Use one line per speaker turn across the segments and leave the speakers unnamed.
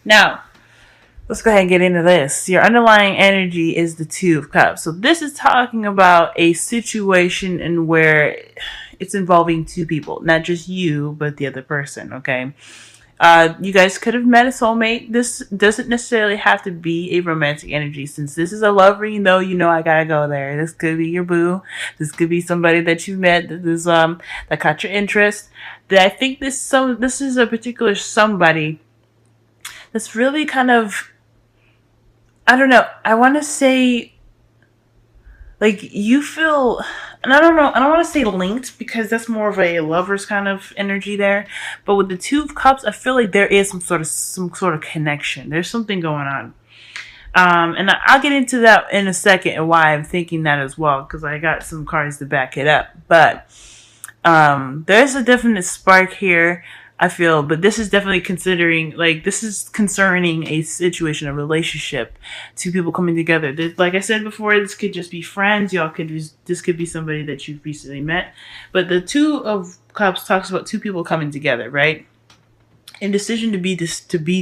Now, let's go ahead and get into this. Your underlying energy is the Two of Cups. So this is talking about a situation in where it's involving two people, not just you, but the other person, okay? You guys could have met a soulmate. This doesn't necessarily have to be a romantic energy. Since this is a lover, you know I gotta go there. This could be your boo. This could be somebody that you met that caught your interest. That I think this is a particular somebody that's really kind of, I don't know. I want to say, like, you feel, and I don't know, I don't want to say linked because that's more of a lover's kind of energy there. But with the Two of Cups, I feel like there is some sort of connection. There's something going on. And I'll get into that in a second and why I'm thinking that as well, because I got some cards to back it up. But there's a definite spark here, I feel, but this is definitely this is concerning a situation, a relationship, two people coming together. Like I said before, this could just be friends. This could be somebody that you've recently met. But the Two of Cups talks about two people coming together, right? And decision to be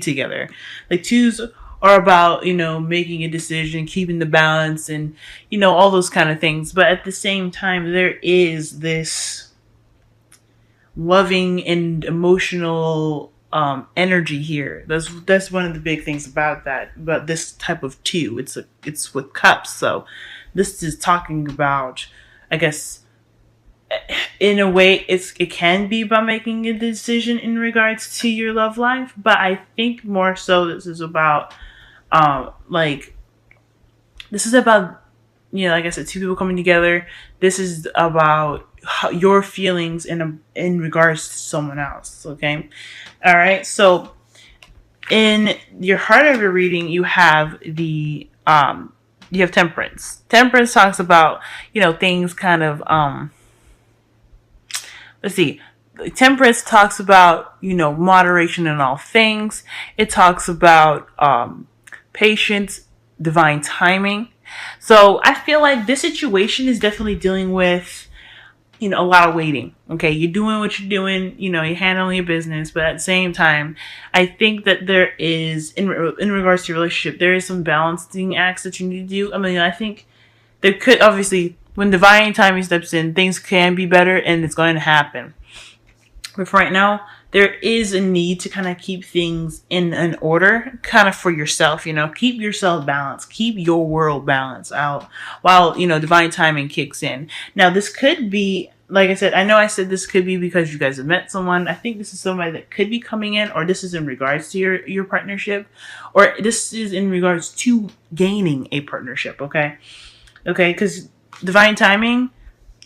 together. Like twos are about, making a decision, keeping the balance, and, all those kind of things. But at the same time, there is this loving and emotional energy here. That's one of the big things about that. But this type of two, it's with cups. So this is talking about, I guess, in a way, it can be about making a decision in regards to your love life. But I think more so, this is about, this is about, like I said, two people coming together. This is about your feelings in regards to someone else. Okay, all right. So in your heart of your reading, you have Temperance. Temperance talks about things kind of let's see. Temperance talks about moderation in all things. It talks about patience, divine timing. So I feel like this situation is definitely dealing with, a lot of waiting. Okay, you're doing what you're doing, you're handling your business, but at the same time, I think that there is, in regards to your relationship, there is some balancing acts that you need to do. I mean, I think there could, obviously, when divine timing steps in, things can be better and it's going to happen. But for right now, there is a need to kind of keep things in an order, kind of for yourself, keep yourself balanced, keep your world balanced out while, divine timing kicks in. Now, this could be, like I said, I know I said this could be because you guys have met someone. I think this is somebody that could be coming in, or this is in regards to your partnership, or this is in regards to gaining a partnership, okay? Okay, because divine timing,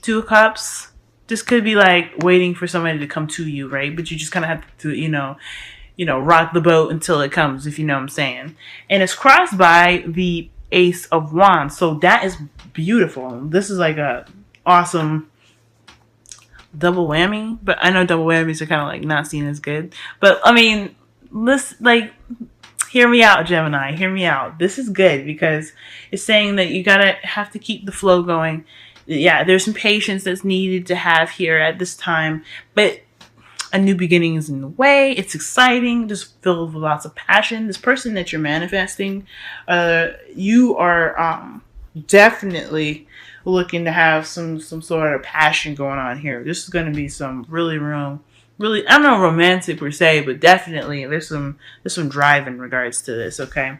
Two of Cups, this could be like waiting for somebody to come to you, right? But you just kind of have to, rock the boat until it comes, if you know what I'm saying. And it's crossed by the Ace of Wands. So that is beautiful. This is like a awesome double whammy. But I know double whammies are kind of like not seen as good. But I mean, hear me out, Gemini. Hear me out. This is good because it's saying that you have to keep the flow going. Yeah, there's some patience that's needed to have here at this time, but a new beginning is in the way. It's exciting, just filled with lots of passion. This person that you're manifesting, you are definitely looking to have some sort of passion going on here. This is going to be some really, I don't know, romantic per se, but definitely there's some drive in regards to this. Okay,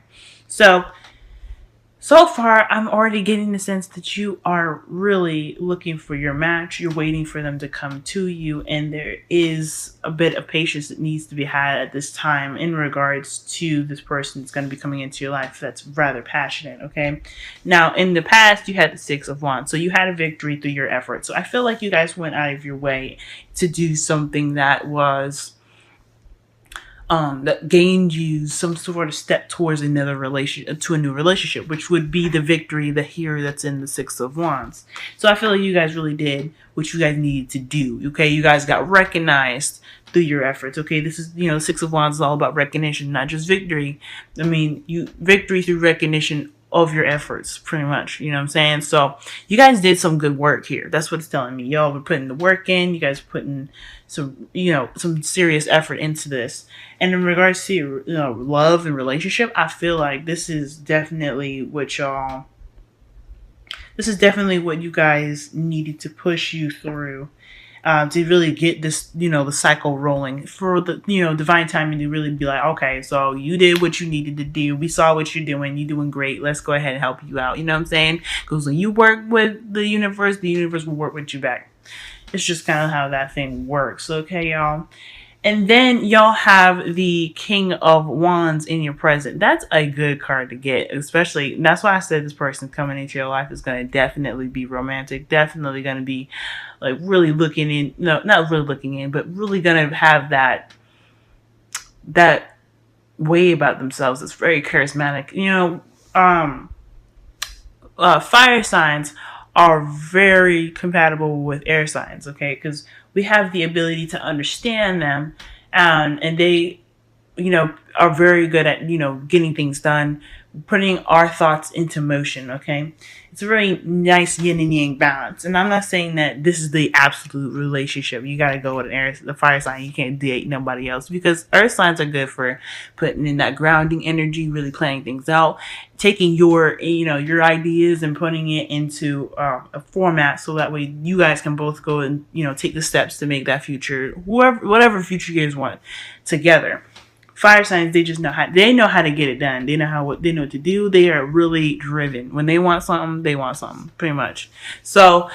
so far, I'm already getting the sense that you are really looking for your match. You're waiting for them to come to you, and there is a bit of patience that needs to be had at this time in regards to this person that's going to be coming into your life that's rather passionate, okay? Now, in the past, you had the Six of Wands, so you had a victory through your efforts. So I feel like you guys went out of your way to do something that was that gained you some sort of step towards another to a new relationship, which would be the victory that's in the Six of Wands. So I feel like you guys really did what you guys needed to do. Okay, you guys got recognized through your efforts. Okay, this is, the Six of Wands is all about recognition, not just victory. I mean, victory through recognition of your efforts, pretty much. You know what I'm saying? So you guys did some good work here. That's what it's telling me. Y'all were putting the work in. You guys putting some, some serious effort into this. And in regards to, love and relationship, I feel like this is definitely what you guys needed to push you through, to really get this, the cycle rolling for the, divine timing to really be like, okay, so you did what you needed to do. We saw what you're doing. You're doing great. Let's go ahead and help you out. You know what I'm saying? Because when you work with the universe will work with you back. It's just kind of how that thing works. Okay, y'all. And then y'all have the King of Wands in your present. That's a good card to get, especially, that's why I said this person coming into your life is going to definitely be romantic, definitely going to be like really looking in, no, not really looking in, but really going to have that way about themselves. It's very charismatic. Fire signs are very compatible with air signs, okay? Because we have the ability to understand them, and they, are very good at, getting things done, putting our thoughts into motion, okay? It's a very nice yin and yang balance. And I'm not saying that this is the absolute relationship. You got to go with the fire sign. You can't date nobody else, because earth signs are good for putting in that grounding energy, really planning things out, taking your ideas and putting it into a format, so that way you guys can both go and, take the steps to make that future, whatever future you guys want together. Fire signs, they just know how to get it done. They know what to do. They are really driven. When they want something, pretty much. So,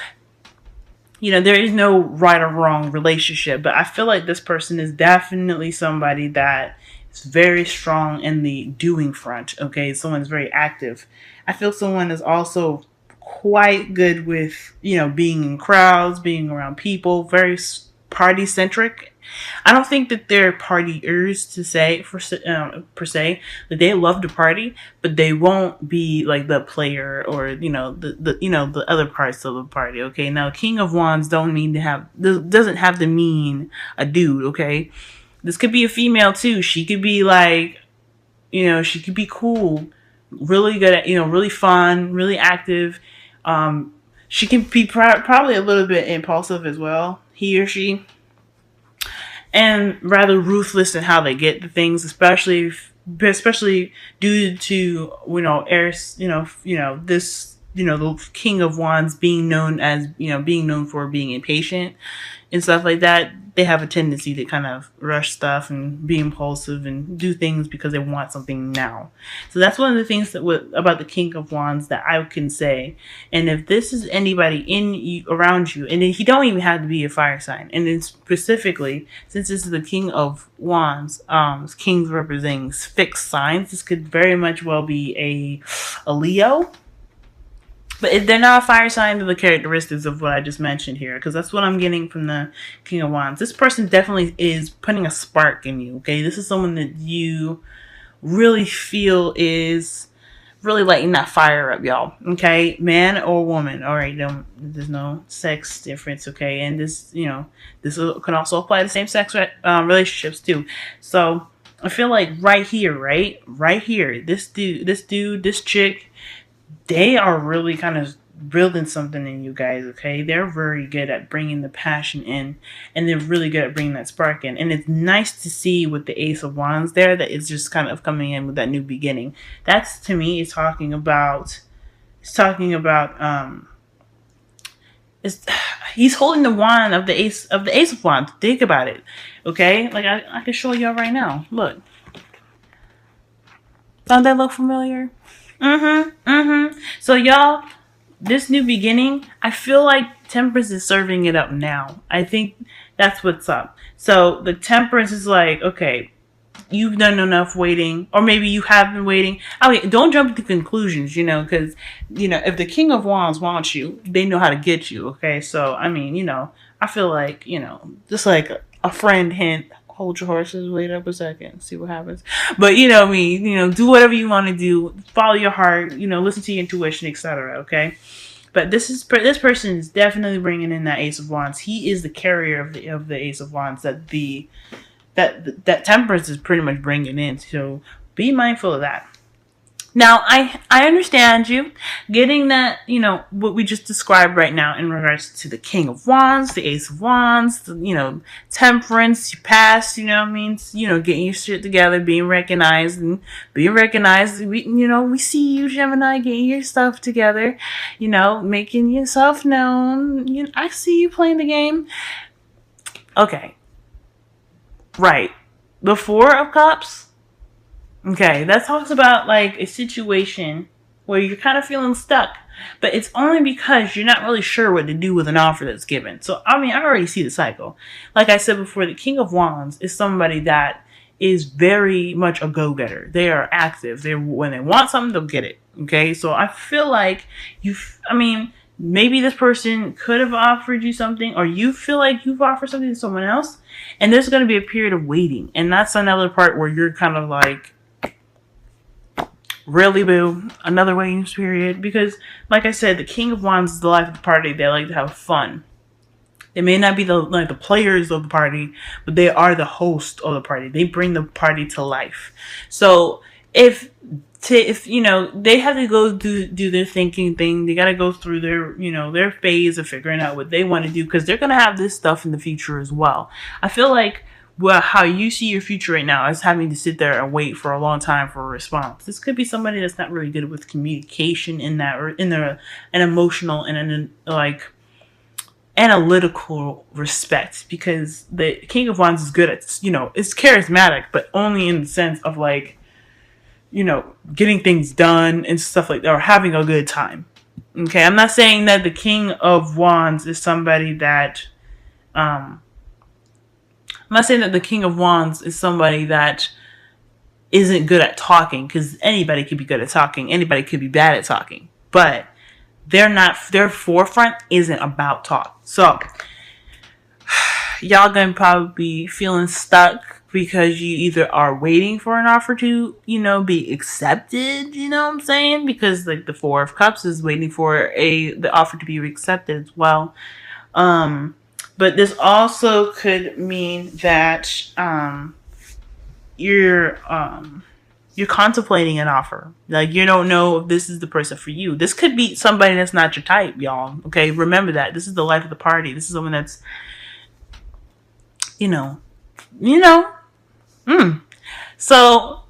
there is no right or wrong relationship, but I feel like this person is definitely somebody that is very strong in the doing front. Okay, someone is very active. I feel someone is also quite good with, being in crowds, being around people, very party centric. I don't think that they're partiers per se. That they love to party, but they won't be like the player or the other parts of the party. Okay, now King of Wands doesn't have to mean a dude. Okay, this could be a female too. She could be like, she could be cool, really good at, really fun, really active. She can be probably a little bit impulsive as well. He or she. And rather ruthless in how they get the things, especially due to this the King of Wands being known for being impatient and stuff like that. They have a tendency to kind of rush stuff and be impulsive and do things because they want something now. So that's one of the things about the King of Wands that I can say. And if this is anybody around you, and he don't even have to be a fire sign, and then specifically, since this is the King of Wands, kings representing fixed signs, this could very much well be a Leo. But if they're not a fire sign, they're the characteristics of what I just mentioned here, because that's what I'm getting from the King of Wands. This person definitely is putting a spark in you, okay? This is someone that you really feel is really lighting that fire up, y'all, okay? Man or woman, all right? There's no sex difference, okay? And this can also apply to same-sex relationships too. So I feel like right here, this chick, they are really kind of building something in you guys, okay? They're very good at bringing the passion in, and they're really good at bringing that spark in. And it's nice to see with the Ace of Wands there that it's just kind of coming in with that new beginning. That's, to me, he's holding the wand of the Ace of Wands. Think about it, okay? Like I can show y'all right now. Look. Don't that look familiar? So y'all, this new beginning, I feel like Temperance is serving it up now. I think that's what's up. So the Temperance is like, okay, you've done enough waiting, or maybe you have been waiting. Okay, don't jump to conclusions, because, if the King of Wands wants you, they know how to get you, okay? So, I mean, I feel like, just like a friend hint, hold your horses, wait up a second, see what happens. But do whatever you want to do, follow your heart, listen to your intuition, etc. Okay, but this person is definitely bringing in that Ace of Wands. He is the carrier of the Ace of Wands that Temperance is pretty much bringing in. So be mindful of that. Now, I understand you getting that, what we just described right now in regards to the King of Wands, the Ace of Wands, Temperance, you pass, means, getting your shit together, being recognized. We see you, Gemini, getting your stuff together, making yourself known. I see you playing the game. Okay. Right. The Four of Cups. Okay, that talks about like a situation where you're kind of feeling stuck, but it's only because you're not really sure what to do with an offer that's given. So, I already see the cycle. Like I said before, the King of Wands is somebody that is very much a go-getter. They are active. When they want something, they'll get it. Okay, so I feel like maybe this person could have offered you something, or you feel like you've offered something to someone else, and there's going to be a period of waiting. And that's another part where you're kind of like, really, boo? Another waiting period? Because, like I said, the King of Wands is the life of the party. They like to have fun. They may not be the players of the party, but they are the host of the party. They bring the party to life. So if they have to go do their thinking thing, they got to go through their phase of figuring out what they want to do, because they're going to have this stuff in the future as well. I feel like, how you see your future right now is having to sit there and wait for a long time for a response. This could be somebody that's not really good with communication in that, or in an emotional and an analytical respect, because the King of Wands is good at, it's charismatic, but only in the sense of getting things done and stuff like that, or having a good time. Okay, I'm not saying that the King of Wands is somebody that, I'm not saying that the King of Wands is somebody that isn't good at talking, because anybody could be good at talking. Anybody could be bad at talking. But their forefront isn't about talk. So, y'all gonna probably be feeling stuck because you either are waiting for an offer to, be accepted, you know what I'm saying? Because like the Four of Cups is waiting for the offer to be accepted as well. But this also could mean that you're contemplating an offer. Like, you don't know if this is the person for you. This could be somebody that's not your type, y'all. Okay, remember that. This is the life of the party. This is someone that's, So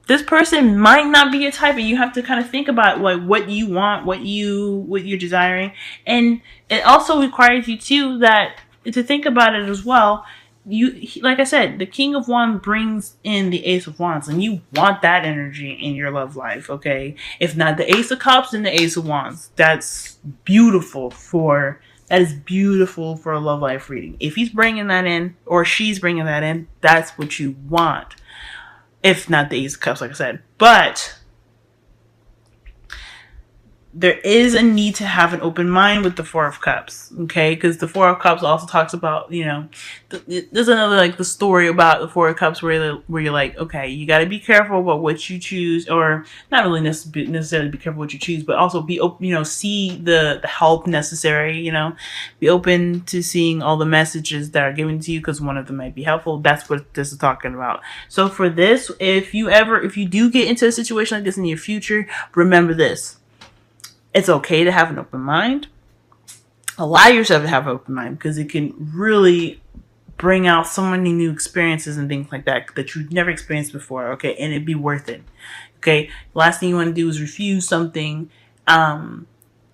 this person might not be your type, and you have to kind of think about like what you want, what you're desiring. And it also requires you too to think about it as well. Like I said, the King of Wands brings in the Ace of Wands, and you want that energy in your love life, okay? If not the Ace of Cups, then the Ace of Wands. That is beautiful for a love life reading. If he's bringing that in, or she's bringing that in, that's what you want. If not the Ace of Cups, like I said. But there is a need to have an open mind with the Four of Cups, okay? Because the Four of Cups also talks about, there's another, the story about the Four of Cups where you're like, okay, you got to be careful about what you choose, or not really necessarily be careful what you choose, but also be open, see the help necessary, be open to seeing all the messages that are given to you, because one of them might be helpful. That's what this is talking about. So for this, if you do get into a situation like this in your future, remember this. It's okay to have an open mind. Allow yourself to have an open mind, because it can really bring out so many new experiences and things like that you've never experienced before, okay? And it'd be worth it, okay? Last thing you want to do is refuse something, or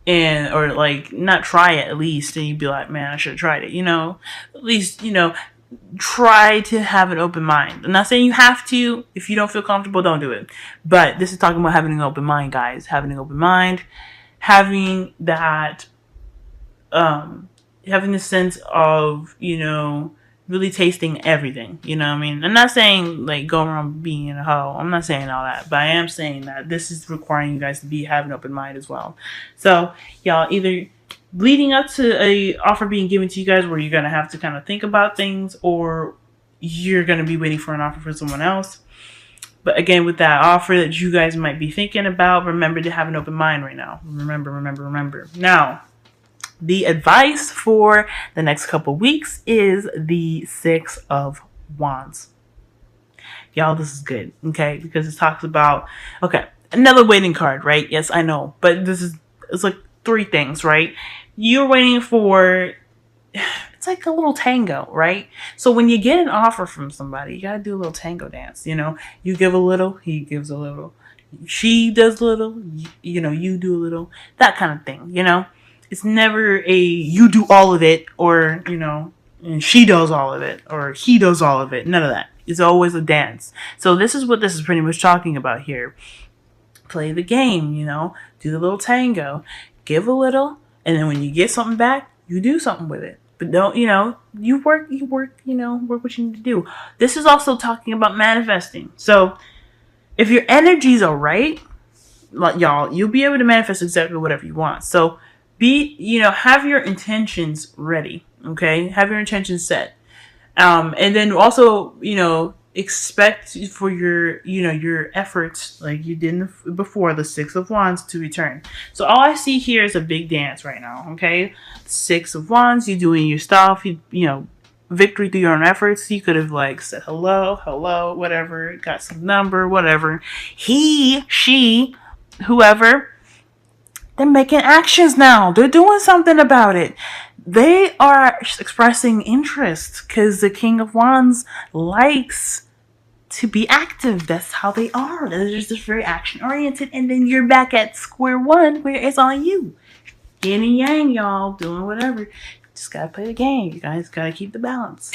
not try it at least, and you'd be like, man, I should have tried it, At least, try to have an open mind. I'm not saying you have to. If you don't feel comfortable, don't do it. But this is talking about having an open mind, guys. Having an open mind. Having that, having the sense of, really tasting everything, what I mean? I'm not saying, go around being a hoe. I'm not saying all that, but I am saying that this is requiring you guys to have an open mind as well. So, y'all, either leading up to a offer being given to you guys where you're going to have to kind of think about things, or you're going to be waiting for an offer from someone else. But again, with that offer that you guys might be thinking about, remember to have an open mind right now. Remember. Now, the advice for the next couple weeks is the Six of Wands. Y'all, this is good, okay? Because it talks about, okay, another waiting card, right? Yes, I know. But it's like 3 things, right? You're waiting for, it's like a little tango, right? So when you get an offer from somebody, you gotta do a little tango dance, You give a little, he gives a little. She does a little, you do a little. That kind of thing. It's never a you do all of it, or, and she does all of it, or he does all of it. None of that. It's always a dance. So this is what this is pretty much talking about here. Play the game, do the little tango, give a little, and then when you get something back, you do something with it. But don't, you work, work what you need to do. This is also talking about manifesting. So if your energies are right, like y'all, you'll be able to manifest exactly whatever you want. So have your intentions ready. Okay. Have your intentions set. And then also, expect for your efforts, like you did before, the 6 of Wands to return. So all I see here is a big dance right now. Okay. 6 of Wands, you're doing your stuff, victory through your own efforts. You could have said hello, whatever, got some number, whatever. He, she, whoever, they're making actions now. They're doing something about it. They are expressing interest because the King of Wands likes to be active. That's how they are. They're just very action oriented. And then you're back at square one where it's on you. Yin and yang, y'all, doing whatever. Just gotta play the game. You guys gotta keep the balance.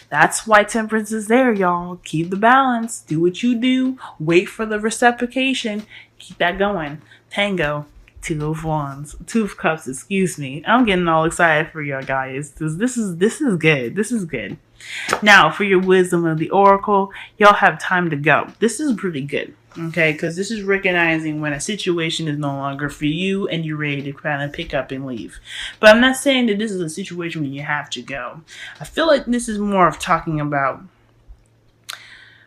That's why temperance is there, y'all. Keep the balance. Do what you do. Wait for the reciprocation. Keep that going. Tango. 2 of Wands. 2 of Cups, excuse me. I'm getting all excited for y'all guys. This is good. This is good. Now, for your wisdom of the oracle, y'all have time to go. This is pretty good. Okay, because this is recognizing when a situation is no longer for you and you're ready to kind of pick up and leave. But I'm not saying that this is a situation where you have to go. I feel like this is more of talking about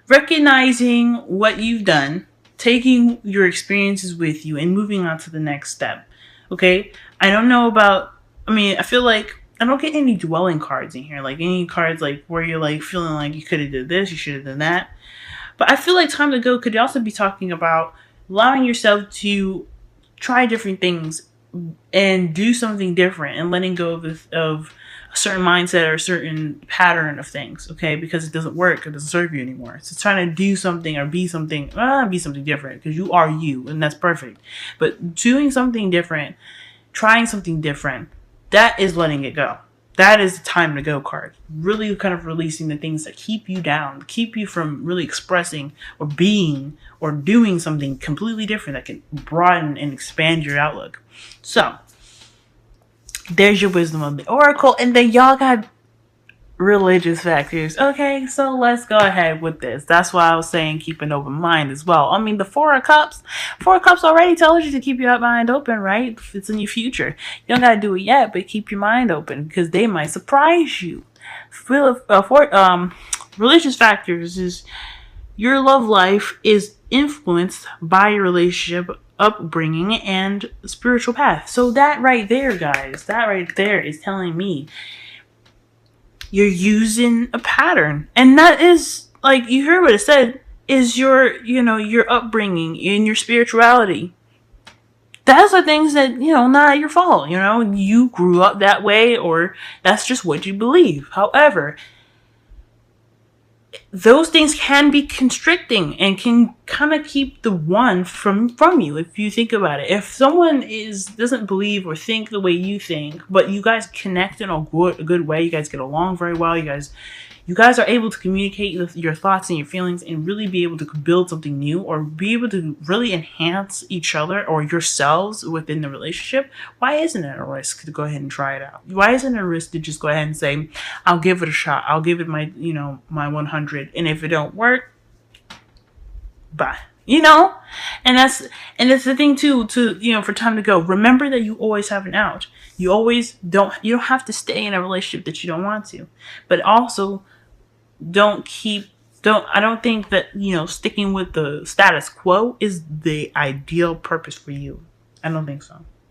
recognizing what you've done, taking your experiences with you, and moving on to the next step. Okay, I don't know about, I feel like I don't get any dwelling cards in here, like any cards where you're feeling like you could have did this, you should have done that. But I feel like time to go could also be talking about allowing yourself to try different things and do something different and letting go of a certain mindset or a certain pattern of things, okay? Because it doesn't work, it doesn't serve you anymore. So trying to do something or be something different, because you are you, and that's perfect. But doing something different, trying something different, that is letting it go. That is the time to go card. Really kind of releasing the things that keep you down, keep you from really expressing or being or doing something completely different that can broaden and expand your outlook. So, there's your wisdom of the oracle. And then y'all got religious factors. Okay, so let's go ahead with this. That's why I was saying keep an open mind as well. The 4 of Cups already tells you to keep your mind open, right? It's in your future. You don't gotta do it yet, but keep your mind open because they might surprise you. Religious factors is your love life is influenced by your relationship, upbringing, and spiritual path. So that right there, guys, that right there is telling me you're using a pattern. And that is, you heard what it said, is your upbringing and your spirituality. Those are things that, not your fault. You grew up that way, or that's just what you believe. However, those things can be constricting and can kind of keep the one from you, if you think about it. If someone doesn't believe or think the way you think, but you guys connect in a good way, you guys get along very well, you guys are able to communicate your thoughts and your feelings and really be able to build something new or be able to really enhance each other or yourselves within the relationship, why isn't it a risk to go ahead and try it out? Why isn't it a risk to just go ahead and say, I'll give it a shot. I'll give it my 100. And if it don't work, bye. And that's the thing too, for time to go. Remember that you always have an out. You don't have to stay in a relationship that you don't want to, but also I don't think that, sticking with the status quo is the ideal purpose for you. I don't think so.